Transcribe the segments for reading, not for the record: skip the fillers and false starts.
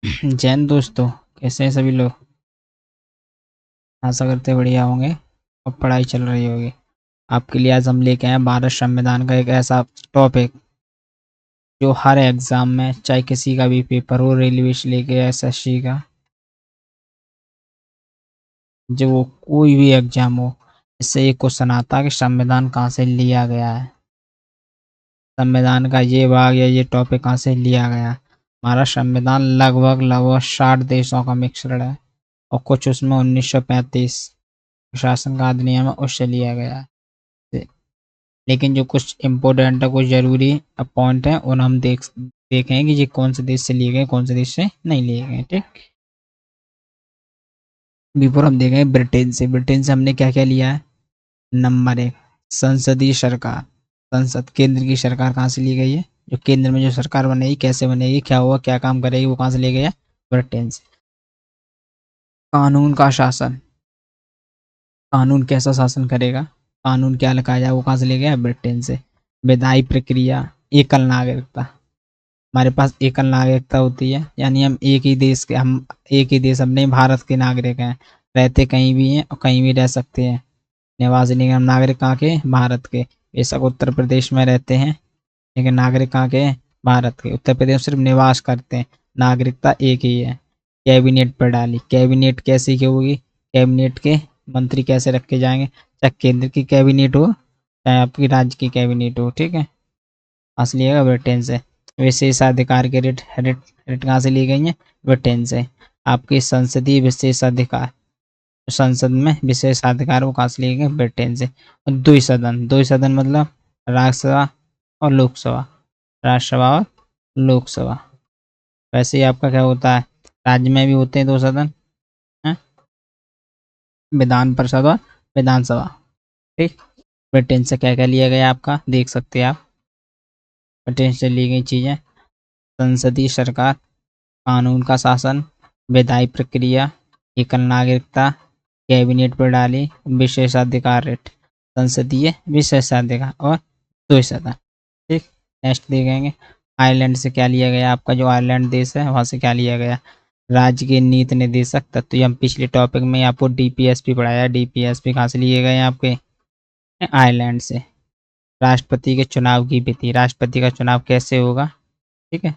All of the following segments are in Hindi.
जैन दोस्तों, कैसे हैं सभी लोग। आशा करते बढ़िया होंगे और पढ़ाई चल रही होगी। आपके लिए आज हम लेके आए हैं भारत संविधान का एक ऐसा टॉपिक जो हर एग्जाम में, चाहे किसी का भी पेपर हो, रेलवे से लेके एसएससी का, जो वो कोई भी एग्जाम हो, इससे एक क्वेश्चन आता है कि संविधान कहाँ से लिया गया है। संविधान का ये भाग या ये टॉपिक कहाँ से लिया गया है। हमारा संविधान लगभग लगभग 60 देशों का मिश्रण है और कुछ उसमें 1935 शासन का अधिनियम है, उससे लिया गया है। लेकिन जो कुछ इम्पोर्टेंट है, कुछ ज़रूरी पॉइंट हैं, उन हम देखें कि ये कौन से देश से लिए गए, कौन से देश से नहीं लिए गए। ठीक, बिफोर हम देखेंगे ब्रिटेन से हमने क्या क्या लिया है। नंबर एक, संसदीय सरकार। संसद, केंद्र की सरकार कहाँ से ली गई है। जो केंद्र में जो सरकार बनेगी, कैसे बनेगी, क्या होगा, क्या काम करेगी, वो कहाँ से ले गया, ब्रिटेन से। कानून का शासन, कानून कैसा शासन करेगा, कानून क्या लिखा जाए, वो कहाँ से ले गया, ब्रिटेन से। विधायी प्रक्रिया, एकल नागरिकता। हमारे पास एकल नागरिकता होती है, यानी हम एक ही देश, अपने भारत के नागरिक हैं, रहते कहीं भी हैं और कहीं भी रह सकते हैं। निवासी निगम नागरिक कहाँ के, भारत के। बेशक उत्तर प्रदेश में रहते हैं, लेकिन नागरिक कहाँ के हैं, भारत के। उत्तर प्रदेश में सिर्फ निवास करते हैं, नागरिकता एक ही है। कैबिनेट पर डाली, कैबिनेट कैसी की होगी, कैबिनेट के मंत्री कैसे रखे जाएंगे, चाहे केंद्र की कैबिनेट हो, चाहे आपकी राज्य की कैबिनेट हो। ठीक है, असली है ब्रिटेन से। विशेषाधिकार के रिट कहाँ से ली गई है, ब्रिटेन से। आपकी संसदीय विशेषाधिकार, संसद में विशेषाधिकार, वो कहाँ से लिए गए, ब्रिटेन से। और द्विसदन, द्विसदन मतलब राज्यसभा और लोकसभा, राज्यसभा और लोकसभा। वैसे ही आपका क्या होता है, राज्य में भी होते हैं दो सदन, हैं? विधान परिषद और विधानसभा। ठीक, ब्रिटेन से क्या क्या लिया गया आपका, देख सकते हैं आप। ब्रिटेन से ली गई चीज़ें, संसदीय सरकार, कानून का शासन, विधायी प्रक्रिया, एकल नागरिकता, कैबिनेट प्रणाली, विशेषाधिकार रेट, संसदीय विशेषाधिकार और द्विसदन। ठीक, नेक्स्ट देखेंगे आयरलैंड से क्या लिया गया आपका। जो आयरलैंड देश है, वहाँ से क्या लिया गया, राज्य के नीति निर्देशक तत्व। ये हम पिछले टॉपिक में आपको डीपीएसपी पढ़ाया। डीपीएसपी कहाँ से लिए गए आपके, आयरलैंड से। राष्ट्रपति के चुनाव की विधि, राष्ट्रपति का चुनाव कैसे होगा, ठीक है,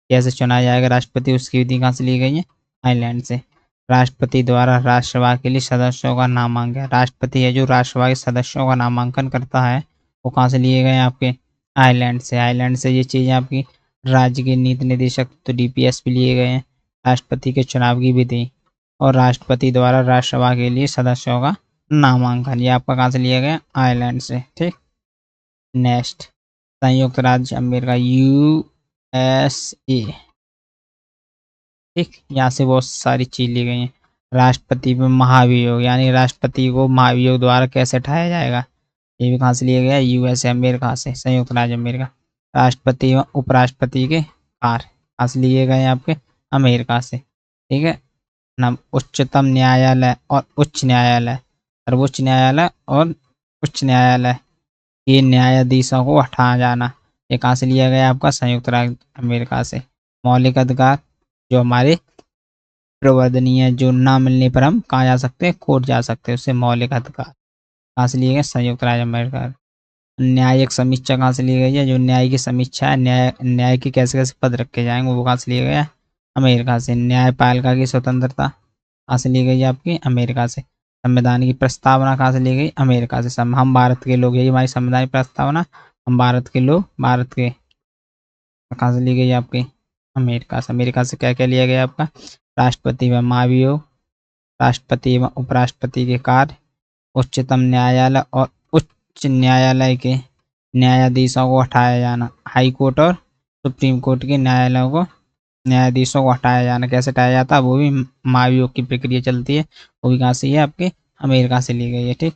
कैसे चुना जाएगा राष्ट्रपति, उसकी विधि कहाँ से ली गई है, आयरलैंड से। राष्ट्रपति द्वारा राज्यसभा के लिए सदस्यों का नामांकन, राष्ट्रपति है जो राज्यसभा के सदस्यों का नामांकन करता है, वो कहाँ से लिए गए आपके, आयरलैंड से। आयरलैंड से ये चीज़ें आपकी, राज्य के नीति निदेशक तो डीपीएसपी लिए गए हैं, राष्ट्रपति के चुनाव की विधि और राष्ट्रपति द्वारा राज्यसभा के लिए सदस्यों का नामांकन, ये आपका कहाँ से लिया गया, आयरलैंड से। ठीक, नेक्स्ट संयुक्त राज्य अमेरिका, यूएसए। ठीक, यहाँ से बहुत सारी चीज ली गई हैं। राष्ट्रपति में महाभियोग, यानी राष्ट्रपति को महाभियोग द्वारा कैसे हटाया जाएगा, ये भी कहाँ से लिया गया, यूएसए अमेरिका से, संयुक्त राज्य अमेरिका। राष्ट्रपति व उपराष्ट्रपति के कार्य कहाँ से लिए गए आपके, अमेरिका से। ठीक है, नाम उच्चतम न्यायालय और उच्च न्यायालय, सर्वोच्च न्यायालय और उच्च न्यायालय, ये न्यायाधीशों को हटाया जाना, ये कहाँ से लिया गया आपका, संयुक्त राज्य अमेरिका से। मौलिक अधिकार, जो हमारे प्रवर्तनीय, जो ना मिलने पर हम कहाँ जा सकते हैं, कोर्ट जा सकते हैं, उससे मौलिक अधिकार कहाँ से लिए गए, संयुक्त राज्य अमेरिका। न्यायिक समीक्षा कहाँ से ली गई है, जो न्याय की समीक्षा है, न्याय के कैसे कैसे पद रखे जाएंगे, वो कहाँ से लिए गया, अमेरिका से। न्यायपालिका की स्वतंत्रता कहाँ से ली गई है आपकी, अमेरिका से। संविधान की प्रस्तावना कहाँ से ली गई, अमेरिका से। हम भारत के लोग, यही हमारी संविधान की प्रस्तावना, हम भारत के लोग, भारत के, कहाँ से ली गई आपकी, अमेरिका से। अमेरिका से क्या क्या लिया गया आपका, राष्ट्रपति व महाभियोग, राष्ट्रपति एवं उपराष्ट्रपति के कार्य, उच्चतम न्यायालय और उच्च न्यायालय के न्यायाधीशों को हटाया जाना, हाई कोर्ट और सुप्रीम कोर्ट के न्यायालयों को, न्यायाधीशों को हटाया जाना, कैसे हटाया जाता है, वो भी महाभियोग की प्रक्रिया चलती है, वो भी कहाँ से है आपके, अमेरिका से ली गई है। ठीक,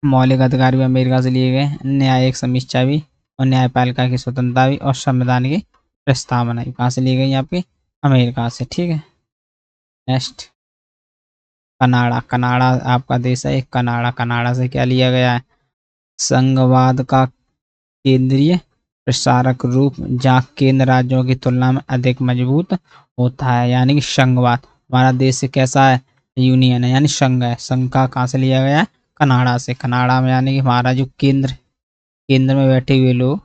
मौलिक अधिकार भी अमेरिका से लिए गए, न्यायिक समीक्षा भी और न्यायपालिका की स्वतंत्रता भी और संविधान की प्रस्तावना भी कहाँ से ली गई आपकी, अमेरिका से। ठीक है, नेक्स्ट कनाडा, कनाडा आपका देश है एक, कनाडा। कनाडा से क्या लिया गया है, संघवाद का केंद्रीय प्रसारक रूप जहाँ केंद्र राज्यों की तुलना में अधिक मजबूत होता है, यानी कि संघवाद। हमारा देश कैसा है? यूनियन है, यानी संघ है। संघ का कहाँ से लिया गया है? कनाडा से। कनाडा में यानी कि हमारा जो केंद्र केंद्र में बैठे हुए लोग,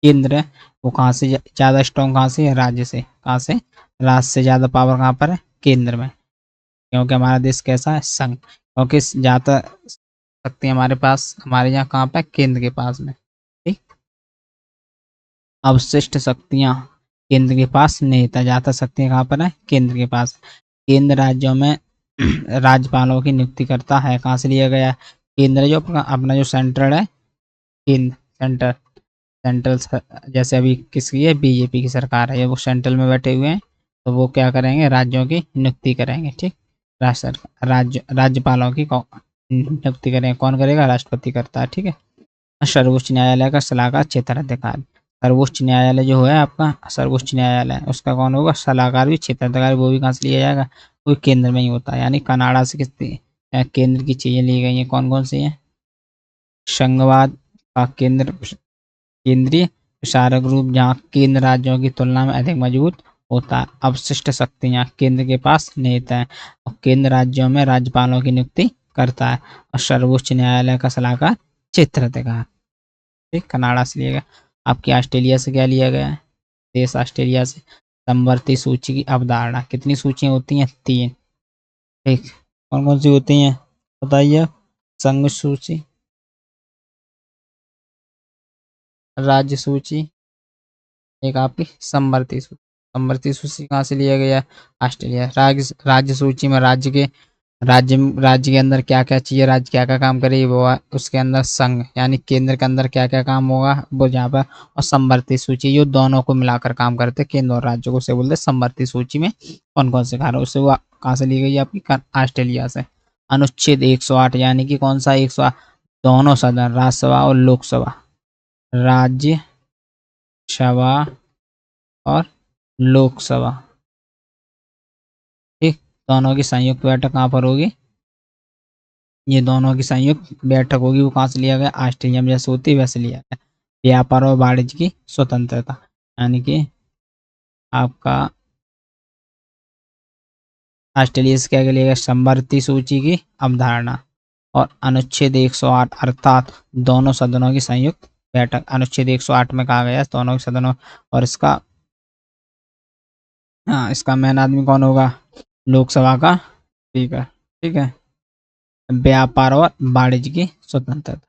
केंद्र है, वो कहाँ से ज्यादा स्ट्रॉन्ग, कहाँ से? राज्य से। कहाँ से? राज्य से ज्यादा पावर कहाँ पर है? केंद्र में। क्योंकि हमारा देश कैसा है? संघ। क्योंकि ज्यादा शक्ति हमारे पास, हमारे यहाँ कहाँ पे? केंद्र के पास में। ठीक। अवशिष्ट शक्तियां केंद्र के पास नहीं था, ज्यादा शक्तियां कहाँ पर है? केंद्र के पास। केंद्र राज्यों में राज्यपालों की नियुक्ति करता है। कहाँ से लिया गया? केंद्र जो अपना जो सेंट्रल है, केंद्र सेंटर सेंट्रल, जैसे अभी किसकी है? बीजेपी की सरकार है, ये वो सेंट्रल में बैठे हुए हैं, तो वो क्या करेंगे? राज्यों की नियुक्ति करेंगे। ठीक। राज्यपालों की नियुक्ति करेंगे। कौन करेगा? राष्ट्रपति करता है। ठीक है। सर्वोच्च न्यायालय का सलाहकार क्षेत्राधिकारी। सर्वोच्च न्यायालय जो है आपका, सर्वोच्च न्यायालय, उसका कौन होगा? सलाहकार भी, क्षेत्राधिकारी, वो भी कहाँ से लिया जाएगा? वो केंद्र में ही होता है। यानी कनाडा से कितनी केंद्र की चीजें ली गई हैं? कौन कौन सी हैं? संघवाद का केंद्र, केंद्रीय प्रसारक रूप जहाँ केंद्र राज्यों की तुलना में अधिक मजबूत होता है। अवशिष्ट शक्तियाँ केंद्र के पास नहीं है, और केंद्र राज्यों में राज्यपालों की नियुक्ति करता है। और सर्वोच्च न्यायालय का सलाहकार क्षेत्राधिकार। ठीक। कनाडा से लिया गया। आपके ऑस्ट्रेलिया से क्या लिया गया है? देश ऑस्ट्रेलिया से समवर्ती सूची की अवधारणा। कितनी सूचियां होती हैं? 3। ठीक। कौन कौन सी होती हैं बताइए? संघ सूची, राज्य सूची, एक आपकी समवर्ती सूची। समवर्ती सूची कहाँ से लिया गया? ऑस्ट्रेलिया। राज्य सूची में राज्य के अंदर क्या क्या चाहिए, राज्य क्या क्या काम करेगी, वो उसके अंदर संघ यानी केंद्र के अंदर क्या क्या काम होगा वो जहाँ पर। और समवर्ती सूची जो दोनों को मिलाकर काम करते, केंद्र और राज्य को, उसे बोलते समवर्ती सूची में कौन कौन से कार्य, उससे वो कहाँ से ली गई? आपकी ऑस्ट्रेलिया से। अनुच्छेद 108 यानी कि कौन सा? 108 दोनों सदन, राज्यसभा और लोकसभा, राज्यसभा और लोकसभा, ठीक, दोनों की संयुक्त बैठक कहाँ पर होगी? ये दोनों की संयुक्त बैठक होगी, वो कहाँ से लिया गया? ऑस्ट्रेलिया में जैसे होती है वैसे लिया गया। व्यापार और वाणिज्य की स्वतंत्रता, यानी कि आपका ऑस्ट्रेलिया से क्या लिया गया? समवर्ती सूची की अवधारणा और अनुच्छेद 108 अर्थात दोनों सदनों की संयुक्त बैठक। अनुच्छेद 108 में कहा गया दोनों के सदनों, और इसका इसका मेन आदमी कौन होगा? लोकसभा का स्पीकर। ठीक है। व्यापार और वाणिज्य की स्वतंत्रता।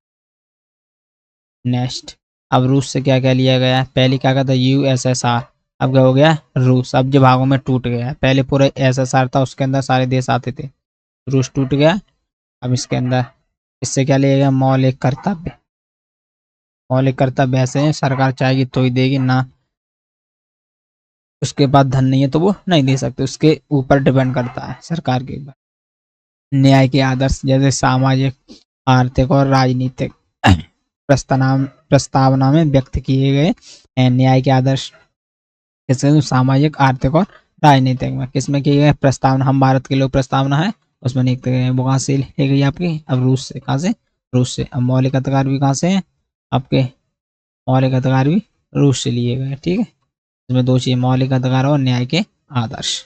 नेक्स्ट, अब रूस से क्या क्या लिया गया है? पहले क्या कहता? यूएसएसआर, अब क्या हो गया? रूस। अब जो भागों में टूट गया है, पहले पूरा एसएसआर था, उसके अंदर सारे देश आते थे, रूस टूट गया। अब इसके अंदर इससे क्या लिया गया? मौलिक कर्तव्य। मौलिक कर्तव्य ऐसे हैं, सरकार चाहेगी तो ही देगी, ना उसके पास धन नहीं है तो वो नहीं दे सकते, उसके ऊपर डिपेंड करता है, सरकार के ऊपर। न्याय के आदर्श जैसे सामाजिक, आर्थिक और राजनीतिक प्रस्तावना में व्यक्त किए गए न्याय के आदर्श किसमें? सामाजिक, आर्थिक और राजनीतिक में। किसमें किए गए? प्रस्तावना। हम भारत के लोग प्रस्तावना है उसमें लिखते गए, वो कहाँ से ली गई आपकी? अब रूस से। कहाँ से? रूस से। अब मौलिक अधिकार भी कहाँ से है आपके? मौलिक अधिकार भी रूस से लिए गए। ठीक है। इसमें दो चीज, मौलिक अधिकार और न्याय के आदर्श।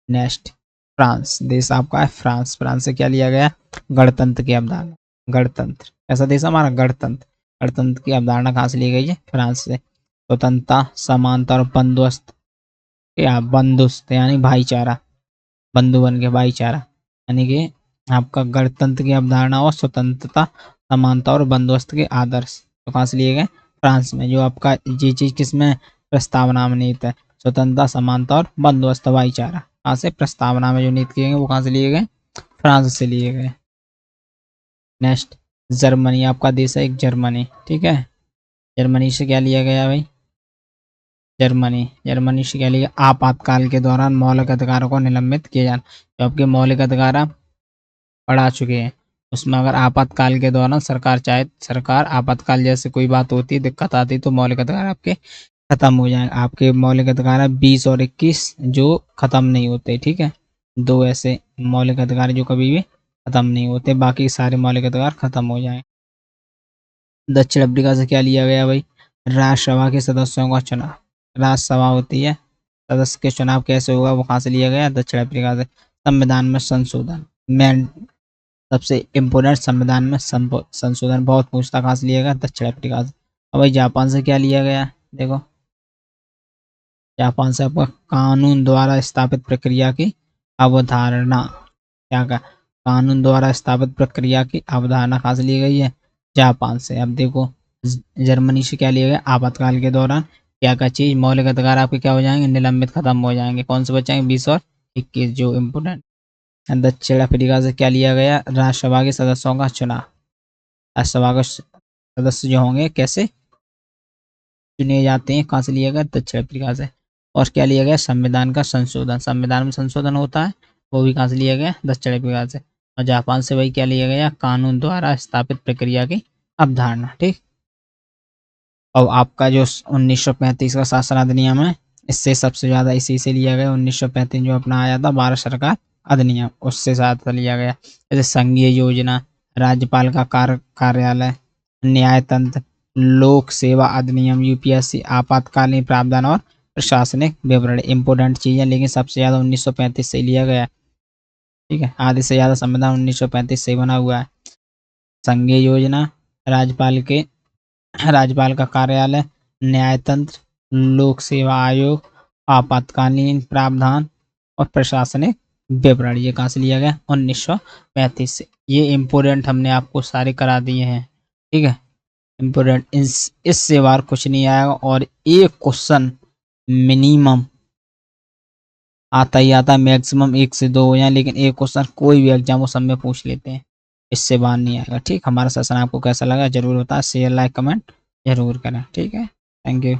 नेक्स्ट, फ्रांस देश आपका है, फ्रांस। फ्रांस से क्या लिया गया? गणतंत्र की अवधारणा। गणतंत्र, ऐसा देश हमारा गणतंत्र। गणतंत्र की अवधारणा कहाँ से ली गई है? फ्रांस से। स्वतंत्रता, समानता और बंदोबस्त, या बंदोबस्त यानी भाईचारा, बंधु बन के भाईचारा, यानी कि आपका गणतंत्र की अवधारणा और स्वतंत्रता, समानता और बंदोबस्त के आदर्श तो कहाँ से लिए गए? फ्रांस में। जो आपका ये चीज किसमें? प्रस्तावना में निहित है, स्वतंत्रता, समानता और बंदोबस्त भाईचारा। कहाँ से? प्रस्तावना में जो निहित किए गए वो कहाँ से लिए गए? फ्रांस से लिए गए। नेक्स्ट, जर्मनी आपका देश है, एक जर्मनी। ठीक है। जर्मनी से क्या लिया गया भाई? जर्मनी से क्या लिया? आपातकाल के दौरान मौलिक अधिकारों को निलंबित किया जाना। जो आपके मौलिक अधिकार आप पढ़ा चुके हैं, उसमें अगर आपातकाल के दौरान सरकार चाहे, सरकार आपातकाल जैसे कोई बात होती है, दिक्कत आती है, तो मौलिक अधिकार आपके खत्म हो जाए। आपके मौलिक अधिकार है 20 और 21 जो खत्म नहीं होते। ठीक है। दो ऐसे मौलिक अधिकार जो कभी भी खत्म नहीं होते, बाकी सारे मौलिक अधिकार खत्म हो जाए। दक्षिण अफ्रीका से क्या लिया गया भाई? राज्यसभा के सदस्यों का चुनाव। राज्यसभा होती है, सदस्य के चुनाव कैसे होगा वो कहाँ से लिया गया, दक्षिण अफ्रीका से। संविधान में संशोधन, मेन सबसे इम्पोर्टेंट, संविधान में संशोधन बहुत पूछता, कहाँ से लिया गया, दक्षिण अफ्रीका से। अब भाई जापान से क्या लिया गया, देखो जापान से आपका कानून द्वारा स्थापित प्रक्रिया की अवधारणा, क्या का कानून द्वारा स्थापित प्रक्रिया की अवधारणा कहाँ से ली गई है, जापान से। अब देखो जर्मनी से क्या लिया गया, आपातकाल के दौरान क्या क्या चीज, मौलिक अधिकार आपके क्या हो जाएंगे, निलंबित खत्म हो जाएंगे। कौन से बचाएंगे, 20 और 21 जो इम्पोर्टेंट। दक्षिण अफ्रीका से क्या लिया गया, राज्यसभा के सदस्यों का चुनाव। राज्यसभा के सदस्य जो होंगे कैसे चुने जाते हैं, कहाँ से लिया गया, दक्षिण अफ्रीका से। और क्या लिया गया, संविधान का संशोधन, संविधान में संशोधन होता है, वो भी कहाँ से लिया गया, दक्षिण अफ्रीका से। और जापान से वही क्या लिया गया, कानून द्वारा स्थापित प्रक्रिया की अवधारणा। ठीक। और आपका जो 1935 का शासन अधिनियम है, इससे सबसे ज्यादा इसी से लिया गया। 1935 जो अपना आया था भारत सरकार अधिनियम, उससे ज्यादा लिया गया। जैसे संघीय योजना, राज्यपाल का कार्यालय, न्याय तंत्र, लोक सेवा अधिनियम, यूपीएससी, आपातकालीन प्रावधान और प्रशासनिक विवरण इंपोर्टेंट चीजें, लेकिन सबसे ज्यादा 1935 से लिया गया। ठीक है, आधे से ज्यादा संविधान 1935 से बना हुआ है। संघीय योजना, राज्यपाल के राज्यपाल का कार्यालय, न्यायतंत्र, लोक सेवा आयोग, आपातकालीन प्रावधान और प्रशासनिक विवरण, ये कहाँ से लिया गया, 1935 से। ये इम्पोर्टेंट हमने आपको सारे करा दिए हैं। ठीक है, इम्पोर्टेंट, इससे बार कुछ नहीं आएगा, और एक क्वेश्चन मिनिमम आता ही आता है, मैक्सिमम 1 से 2 हो जाए, लेकिन एक क्वेश्चन कोई भी एग्जाम वो सब में पूछ लेते हैं, इससे बाहर नहीं आएगा। ठीक, हमारा सेशन आपको कैसा लगा जरूर बताएं, शेयर लाइक कमेंट जरूर करें। ठीक है, थैंक यू।